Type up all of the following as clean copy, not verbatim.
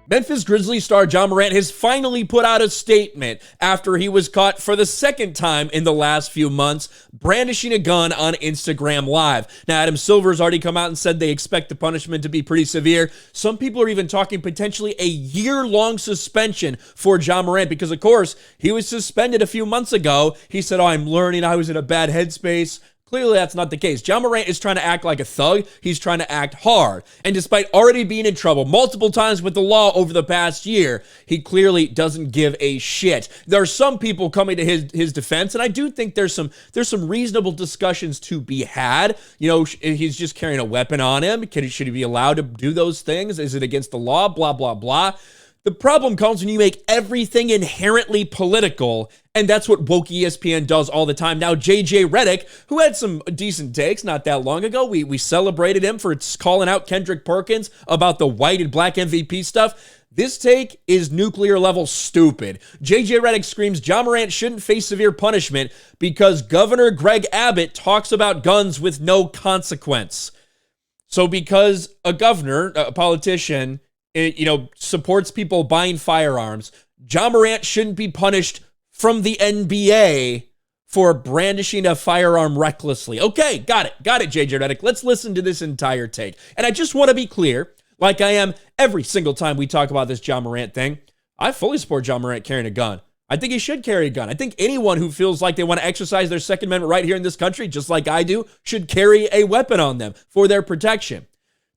Memphis Grizzlies star Ja Morant has finally put out a statement after he was caught for the second time in the last few months brandishing a gun on Instagram Live. Now, Adam Silver's already come out and said they expect the punishment to be pretty severe. Some people are even talking potentially a year-long suspension for Ja Morant because, of course, he was suspended a few months ago. He said, I'm learning, I was in a bad headspace. Clearly, that's not the case. Ja Morant is trying to act like a thug. He's trying to act hard. And despite already being in trouble multiple times with the law over the past year, he clearly doesn't give a shit. There are some people coming to his defense, and I do think there's some reasonable discussions to be had. You know, he's just carrying a weapon on him. Should he be allowed to do those things? Is it against the law? Blah, blah, blah. The problem comes when you make everything inherently political, and that's what woke ESPN does all the time. Now, JJ Reddick, who had some decent takes not that long ago, we celebrated him for calling out Kendrick Perkins about the white and black MVP stuff. This take is nuclear level stupid. JJ Reddick screams Ja Morant shouldn't face severe punishment because Governor Greg Abbott talks about guns with no consequence. So because a governor, a politician, supports people buying firearms, Ja Morant shouldn't be punished from the NBA for brandishing a firearm recklessly. Okay, got it, JJ Reddick. Let's listen to this entire take. And I just want to be clear, like I am every single time we talk about this Ja Morant thing, I fully support Ja Morant carrying a gun. I think he should carry a gun. I think anyone who feels like they want to exercise their Second Amendment right here in this country, just like I do, should carry a weapon on them for their protection.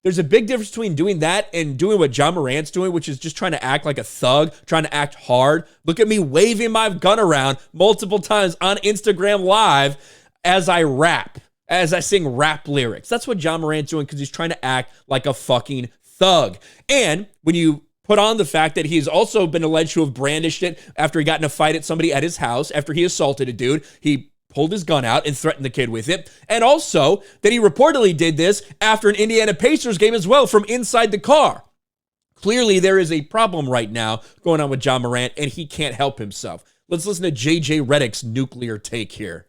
There's a big difference between doing that and doing what Ja Morant's doing, which is just trying to act like a thug, trying to act hard. Look at me waving my gun around multiple times on Instagram Live as I rap, as I sing rap lyrics. That's what Ja Morant's doing because he's trying to act like a fucking thug. And when you put on the fact that he's also been alleged to have brandished it after he got in a fight at somebody at his house, after he assaulted a dude, he pulled his gun out and threatened the kid with it. And also that he reportedly did this after an Indiana Pacers game as well from inside the car. Clearly, there is a problem right now going on with Ja Morant, and he can't help himself. Let's listen to JJ Reddick's nuclear take here.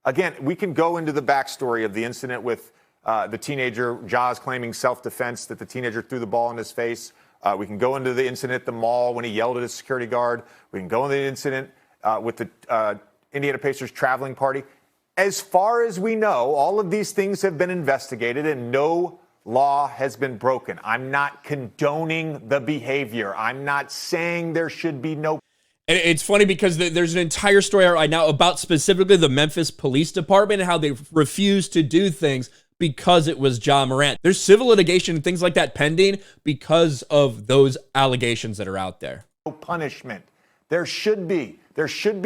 Again, we can go into the backstory of the incident with the teenager. Ja's claiming self-defense, that the teenager threw the ball in his face. We can go into the incident at the mall when he yelled at his security guard. We can go into the incident with the Indiana Pacers traveling party. As far as we know, all of these things have been investigated and no law has been broken. I'm not condoning the behavior. I'm not saying there should be no. And it's funny because there's an entire story right now about specifically the Memphis Police Department and how they refused to do things because it was Ja Morant. There's civil litigation and things like that pending because of those allegations that are out there. No punishment. There should be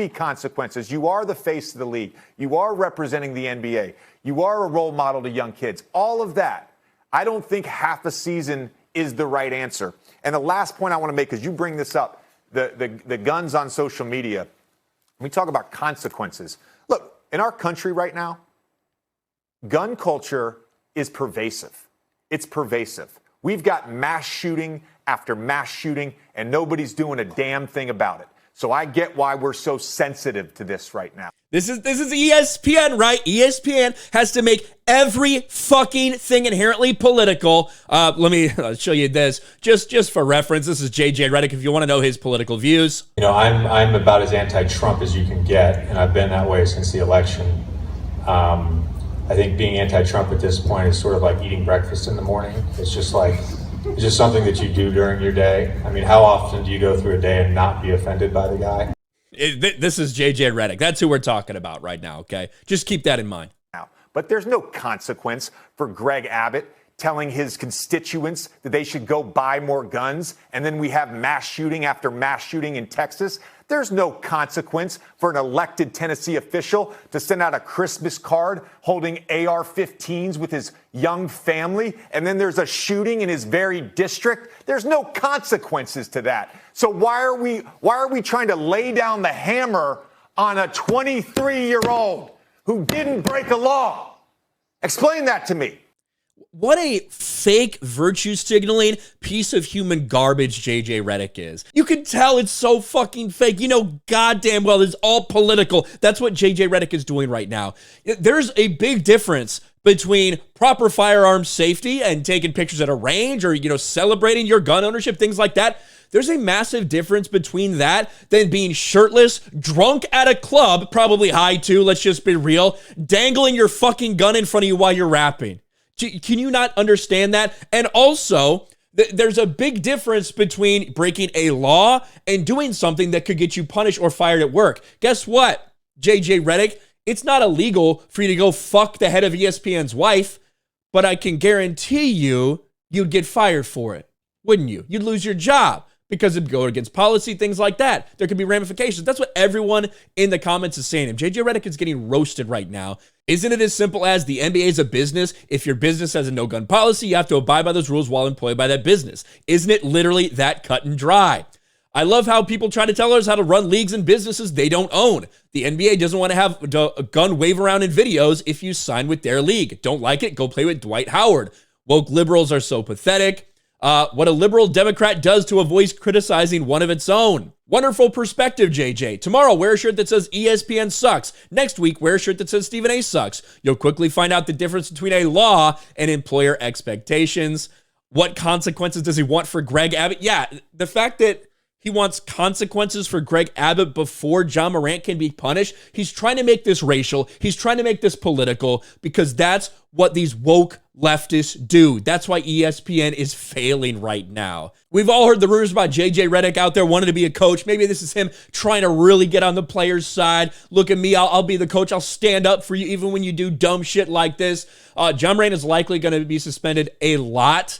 consequences. You are the face of the league. You are representing the NBA. You are a role model to young kids. All of that. I don't think half a season is the right answer. And the last point I want to make, because you bring this up, the guns on social media. We talk about consequences. Look, in our country right now, gun culture is pervasive. It's pervasive. We've got mass shooting after mass shooting, and nobody's doing a damn thing about it. So I get why we're so sensitive to this right now. This is ESPN, right? ESPN has to make every fucking thing inherently political. Let me show you this. Just for reference, this is JJ Reddick if you want to know his political views. You know, I'm about as anti-Trump as you can get, and I've been that way since the election. I think being anti-Trump at this point is sort of like eating breakfast in the morning. It's just something that you do during your day. I mean, how often do you go through a day and not be offended by the guy? This is JJ Reddick. That's who we're talking about right now, okay? Just keep that in mind. But there's no consequence for Greg Abbott telling his constituents that they should go buy more guns, and then we have mass shooting after mass shooting in Texas. There's no consequence for an elected Tennessee official to send out a Christmas card holding AR-15s with his young family, and then there's a shooting in his very district. There's no consequences to that. So why are we trying to lay down the hammer on a 23-year-old who didn't break a law? Explain that to me. What a fake virtue signaling piece of human garbage JJ Reddick is. You can tell it's so fucking fake. You know goddamn well it's all political. That's what JJ Reddick is doing right now. There's a big difference between proper firearms safety and taking pictures at a range or, celebrating your gun ownership, things like that. There's a massive difference between that than being shirtless, drunk at a club, probably high too, let's just be real, dangling your fucking gun in front of you while you're rapping. Can you not understand that? And also, there's a big difference between breaking a law and doing something that could get you punished or fired at work. Guess what, JJ Reddick? It's not illegal for you to go fuck the head of ESPN's wife, but I can guarantee you'd get fired for it, wouldn't you? You'd lose your job because it'd go against policy, things like that. There could be ramifications. That's what everyone in the comments is saying. And JJ Reddick is getting roasted right now. Isn't it as simple as the NBA is a business? If your business has a no-gun policy, you have to abide by those rules while employed by that business. Isn't it literally that cut and dry? I love how people try to tell us how to run leagues and businesses they don't own. The NBA doesn't want to have a gun wave around in videos if you sign with their league. Don't like it? Go play with Dwight Howard. Woke liberals are so pathetic. What a liberal Democrat does to a voice criticizing one of its own. Wonderful perspective, JJ. Tomorrow, wear a shirt that says ESPN sucks. Next week, wear a shirt that says Stephen A sucks. You'll quickly find out the difference between a law and employer expectations. What consequences does he want for Greg Abbott? Yeah, the fact that he wants consequences for Greg Abbott before John Morant can be punished. He's trying to make this racial. He's trying to make this political because that's what these woke leftists do. That's why ESPN is failing right now. We've all heard the rumors about JJ Reddick out there wanting to be a coach. Maybe this is him trying to really get on the player's side. Look at me. I'll be the coach. I'll stand up for you even when you do dumb shit like this. John Morant is likely going to be suspended a lot.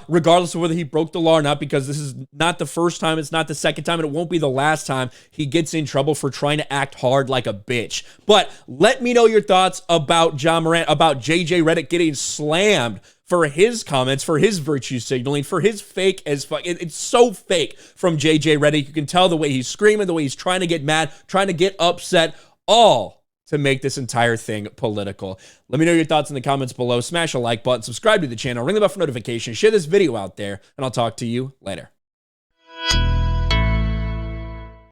Regardless of whether he broke the law or not, because this is not the first time, it's not the second time, and it won't be the last time he gets in trouble for trying to act hard like a bitch. But let me know your thoughts about John Morant, about JJ Reddick getting slammed for his comments, for his virtue signaling, for his fake as fuck. It's so fake from JJ Reddick. You can tell the way he's screaming, the way he's trying to get mad, trying to get upset, all to make this entire thing political. Let me know your thoughts in the comments below. Smash a like button, subscribe to the channel, ring the bell for notifications, share this video out there, and I'll talk to you later.